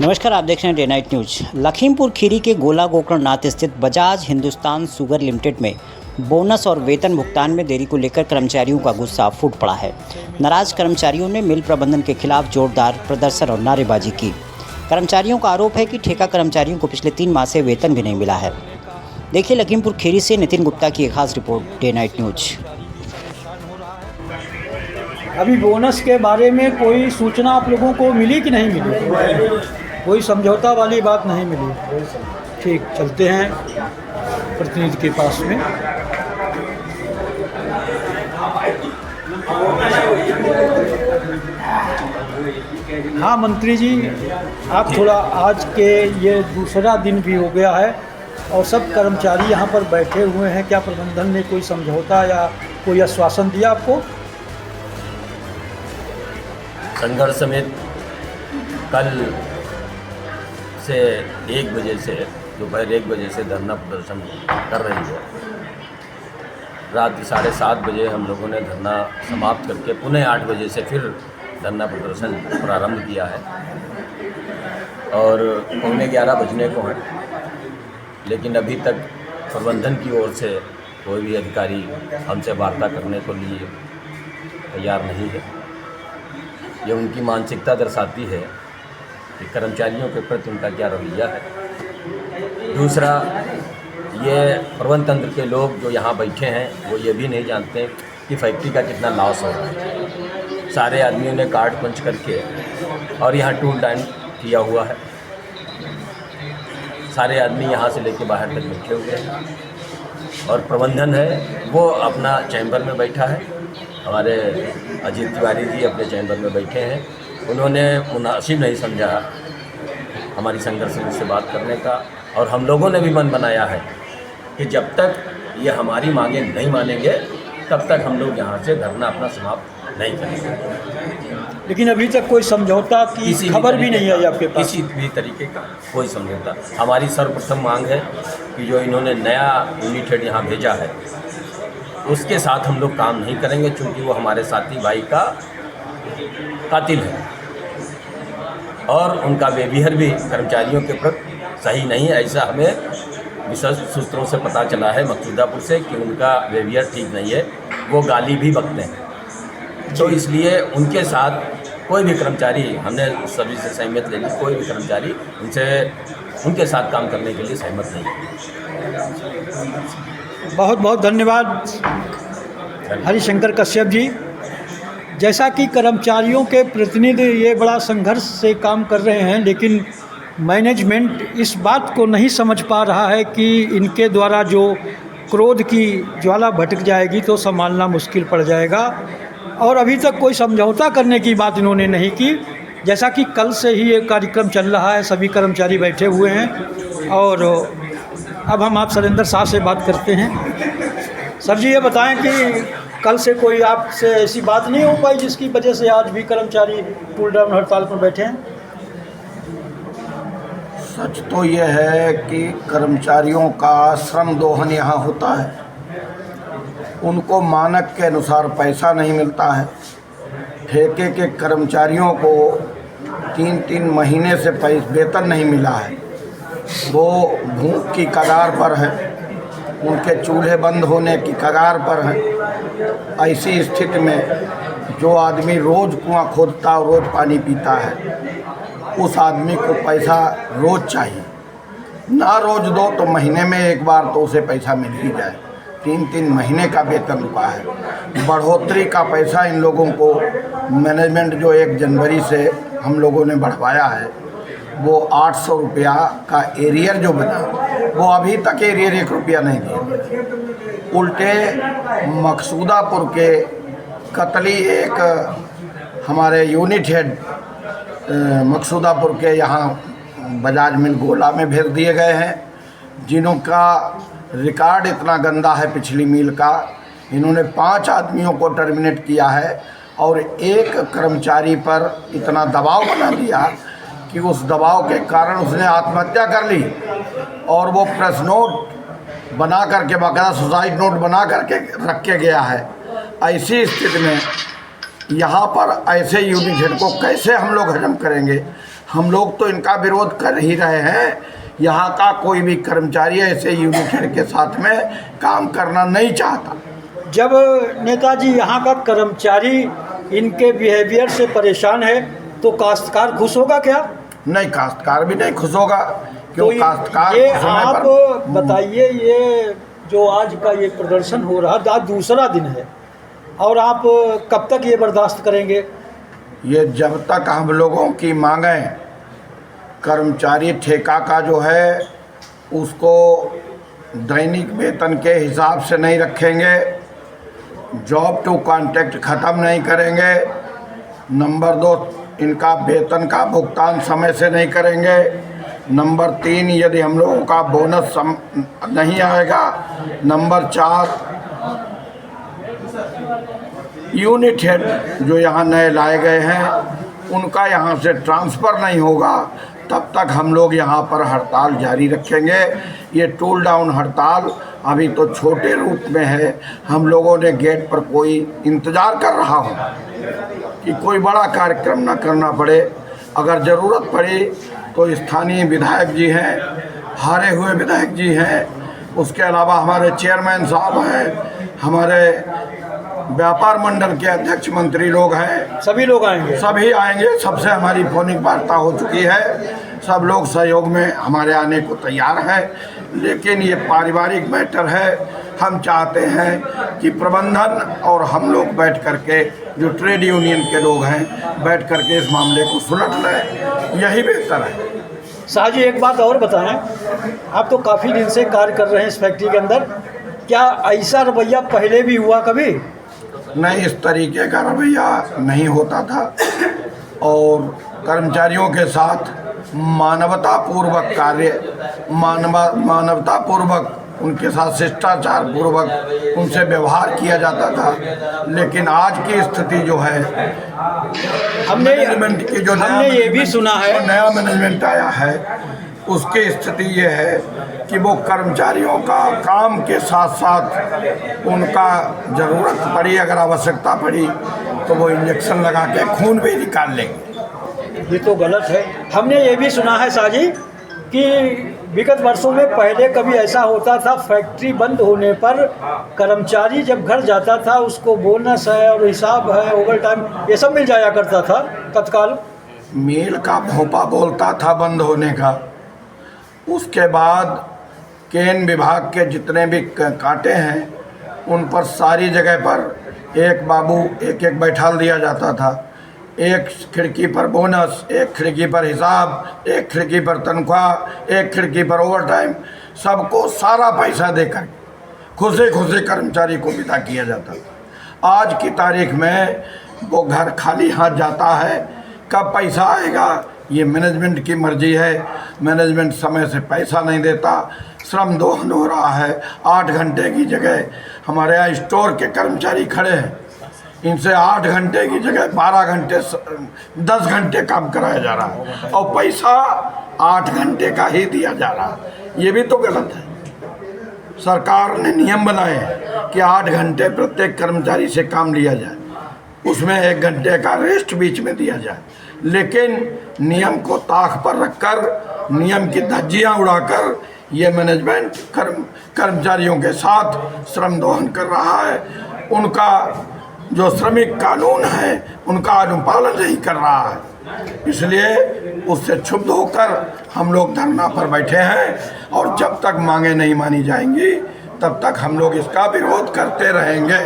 नमस्कार, आप देख रहे हैं day night news. Lakhimpur Kheri के गोला गोकर्णनाथ स्थित बजाज हिंदुस्तान शुगर लिमिटेड में बोनस और वेतन भुगतान में देरी को लेकर कर्मचारियों का गुस्सा फूट पड़ा है। नाराज कर्मचारियों ने मिल प्रबंधन के खिलाफ जोरदार प्रदर्शन और नारेबाजी की। कर्मचारियों का आरोप है कि ठेका कर्मचारियों को पिछले 3 माह से वेतन भी नहीं मिला है। देखिए लखीमपुर खीरी से नितिन गुप्ता की एक खास रिपोर्ट, डे नाइट न्यूज। अभी बोनस के बारे में कोई सूचना आप लोगों को मिली कि नहीं मिली? कोई समझौता वाली बात नहीं मिली। ठीक, चलते हैं प्रतिनिधि के पास में। हाँ मंत्री जी, आप थोड़ा, आज के ये दूसरा दिन भी हो गया है और सब कर्मचारी यहाँ पर बैठे हुए हैं। क्या प्रबंधन ने कोई समझौता या कोई आश्वासन दिया आपको? संघर्ष समिति कल से 1 बजे से दोपहर 1 बजे से धरना प्रदर्शन कर रही है। रात 7:30 बजे हम लोगों ने धरना समाप्त करके पुनः 8 बजे से फिर धरना प्रदर्शन प्रारंभ किया है और 11:15 बजने को हैं, लेकिन अभी तक प्रबंधन की ओर से कोई भी अधिकारी हमसे वार्ता करने को लिए तैयार नहीं है। ये उनकी मानसिकता दर्शाती है कि कर्मचारियों के प्रति उनका क्या रवैया है। दूसरा, ये प्रबंध तंत्र के लोग जो यहाँ बैठे हैं वो ये भी नहीं जानते कि फैक्ट्री का कितना लॉस हो रहा है। सारे आदमियों ने कार्ड पंच करके और यहाँ टूल टाइम किया हुआ है। सारे आदमी यहाँ से लेके बाहर तक बैठे हुए हैं और प्रबंधन है वो अपना चैम्बर में बैठा है। हमारे अजीत तिवारी जी अपने चैम्बर में बैठे हैं। उन्होंने मुनासिब नहीं समझा हमारी संघर्ष समिति से बात करने का और हम लोगों ने भी मन बनाया है कि जब तक ये हमारी मांगें नहीं मानेंगे तब तक हम लोग यहाँ से धरना अपना समाप्त नहीं करेंगे। लेकिन अभी तक कोई समझौता की खबर भी नहीं आई आपके पास? किसी भी तरीके का कोई समझौता। हमारी सर्वप्रथम मांग है कि जो इन्होंने नया यूनिट हेड यहाँ भेजा है उसके साथ हम लोग काम नहीं करेंगे, क्योंकि वो हमारे साथी भाई का कातिल है और उनका व्यवहार भी कर्मचारियों के प्रति सही नहीं है। ऐसा हमें विशेष सूत्रों से पता चला है मकसूदापुर से कि उनका व्यवहार ठीक नहीं है, वो गाली भी बकते हैं। तो इसलिए उनके साथ कोई भी कर्मचारी, हमने सभी से सहमत ले ली, कोई भी कर्मचारी उनके साथ काम करने के लिए सहमत नहीं है। बहुत बहुत धन्यवाद हरिशंकर कश्यप जी। जैसा कि कर्मचारियों के प्रतिनिधि ये बड़ा संघर्ष से काम कर रहे हैं, लेकिन मैनेजमेंट इस बात को नहीं समझ पा रहा है कि इनके द्वारा जो क्रोध की ज्वाला भटक जाएगी तो संभालना मुश्किल पड़ जाएगा। और अभी तक कोई समझौता करने की बात इन्होंने नहीं की। जैसा कि कल से ही ये कार्यक्रम चल रहा है, सभी कर्मचारी बैठे हुए हैं। और अब हम आप सरेंद्र साहब से बात करते हैं। सर जी, ये बताएं कि कल से कोई आपसे ऐसी बात नहीं हो पाई जिसकी वजह से आज भी कर्मचारी टूल डाउन हड़ताल पर बैठे हैं? सच तो ये है कि कर्मचारियों का श्रम दोहन यहाँ होता है, उनको मानक के अनुसार पैसा नहीं मिलता है। ठेके के कर्मचारियों को 3-3 महीने से वेतन नहीं मिला है। वो भूख की कगार पर है, उनके चूल्हे बंद होने की कगार पर है। ऐसी स्थिति में जो आदमी रोज़ कुआं खोदता और रोज़ पानी पीता है, उस आदमी को पैसा रोज़ चाहिए। ना रोज़ दो तो महीने में एक बार तो उसे पैसा मिल ही जाए। 3-3 महीने का वेतन रुका है। बढ़ोतरी का पैसा इन लोगों को मैनेजमेंट जो 1 जनवरी से हम लोगों ने बढ़वाया है, वो 800 रुपया का एरियर जो बना, वो अभी तक एरियर 1 रुपया नहीं दिए। उल्टे मकसूदापुर के कतली एक हमारे यूनिट हेड मकसूदापुर के यहाँ बजाज मिल गोला में भेज दिए गए हैं, जिन्हों का रिकॉर्ड इतना गंदा है पिछली मिल का। इन्होंने 5 आदमियों को टर्मिनेट किया है और एक कर्मचारी पर इतना दबाव बना दिया कि उस दबाव के कारण उसने आत्महत्या कर ली। और वो प्रेस नोट बना करके, बाकायदा सुसाइड नोट बना करके रख के गया है। ऐसी स्थिति में यहाँ पर ऐसे यूनिट हेड को कैसे हम लोग हजम करेंगे? हम लोग तो इनका विरोध कर ही रहे हैं। यहाँ का कोई भी कर्मचारी ऐसे यूनिटेड के साथ में काम करना नहीं चाहता। जब नेताजी यहाँ का कर्मचारी इनके बिहेवियर से परेशान है तो काश्तकार खुश होगा क्या? नहीं, काश्तकार भी नहीं खुश होगा, क्यों? तो काश्तकार ये समय आप पर बताइए, ये जो आज का ये प्रदर्शन हो रहा है, आज दूसरा दिन है और आप कब तक ये बर्दाश्त करेंगे? ये जब तक हम लोगों की मांगें कर्मचारी ठेका का जो है उसको दैनिक वेतन के हिसाब से नहीं रखेंगे, जॉब टू कॉन्ट्रैक्ट ख़त्म नहीं करेंगे, नंबर 2 इनका वेतन का भुगतान समय से नहीं करेंगे, नंबर 3 यदि हम लोगों का बोनस नहीं आएगा, नंबर 4 यूनिट हेड जो यहाँ नए लाए गए हैं उनका यहाँ से ट्रांसफ़र नहीं होगा, तब तक हम लोग यहाँ पर हड़ताल जारी रखेंगे। ये टूल डाउन हड़ताल अभी तो छोटे रूप में है, हम लोगों ने गेट पर कोई इंतज़ार कर रहा हूँ कि कोई बड़ा कार्यक्रम ना करना पड़े। अगर ज़रूरत पड़ी तो स्थानीय विधायक जी हैं, हारे हुए विधायक जी हैं, उसके अलावा हमारे चेयरमैन साहब हैं, हमारे व्यापार मंडल के अध्यक्ष मंत्री लोग हैं, सभी लोग आएंगे? सभी आएंगे। सबसे हमारी फोनिक वार्ता हो चुकी है, सब लोग सहयोग में हमारे आने को तैयार हैं। लेकिन ये पारिवारिक मैटर है, हम चाहते हैं कि प्रबंधन और हम लोग बैठ करके, जो ट्रेड यूनियन के लोग हैं, बैठ करके इस मामले को सुलझ लें, यही बेहतर है। शाह जी, एक बात और बताएं, आप तो काफ़ी दिन से कार्य कर रहे हैं इस फैक्ट्री के अंदर, क्या ऐसा रवैया पहले भी हुआ कभी? नहीं, इस तरीके का रवैया नहीं होता था और कर्मचारियों के साथ मानवतापूर्वक मानवतापूर्वक उनके साथ शिष्टाचार पूर्वक उनसे व्यवहार किया जाता था। लेकिन आज की स्थिति जो है, मैनेजमेंट की जो हमने ये भी सुना है, नया मैनेजमेंट आया है, उसकी स्थिति ये है कि वो कर्मचारियों का काम के साथ साथ उनका ज़रूरत पड़ी, अगर आवश्यकता पड़ी तो वो इंजेक्शन लगा के खून भी निकाल लेंगे। ये तो गलत है। हमने ये भी सुना है शाह जी कि विगत वर्षों में पहले कभी ऐसा होता था, फैक्ट्री बंद होने पर कर्मचारी जब घर जाता था उसको बोनस है और हिसाब है, ओवर टाइम, ये सब मिल जाया करता था तत्काल। मील का भोंपा बोलता था बंद होने का। उसके बाद केन विभाग के जितने भी कांटे हैं उन पर सारी जगह पर एक बाबू एक बैठाल दिया जाता था। एक खिड़की पर बोनस, एक खिड़की पर हिसाब, एक खिड़की पर तनख्वाह, एक खिड़की पर ओवर टाइम, सबको सारा पैसा देकर खुशी खुशी कर्मचारी को विदा किया जाता था। आज की तारीख में वो घर खाली हाथ जाता है, कब पैसा आएगा ये मैनेजमेंट की मर्जी है। मैनेजमेंट समय से पैसा नहीं देता, श्रम दोहन हो रहा है। 8 घंटे की जगह हमारे यहाँ स्टोर के कर्मचारी खड़े हैं, इनसे 8 घंटे की जगह 12 घंटे 10 घंटे काम कराया जा रहा है और पैसा 8 घंटे का ही दिया जा रहा है। ये भी तो गलत है। सरकार ने नियम बनाए कि 8 घंटे प्रत्येक कर्मचारी से काम लिया जाए, उसमें 1 घंटे का रेस्ट बीच में दिया जाए, लेकिन नियम को ताक पर रखकर, नियम की धज्जियाँ उड़ाकर ये मैनेजमेंट कर्मचारियों के साथ श्रम दोहन कर रहा है। उनका जो श्रमिक कानून है उनका अनुपालन नहीं कर रहा है। इसलिए उससे क्षुब्ध होकर हम लोग धरना पर बैठे हैं और जब तक मांगे नहीं मानी जाएंगी तब तक हम लोग इसका विरोध करते रहेंगे।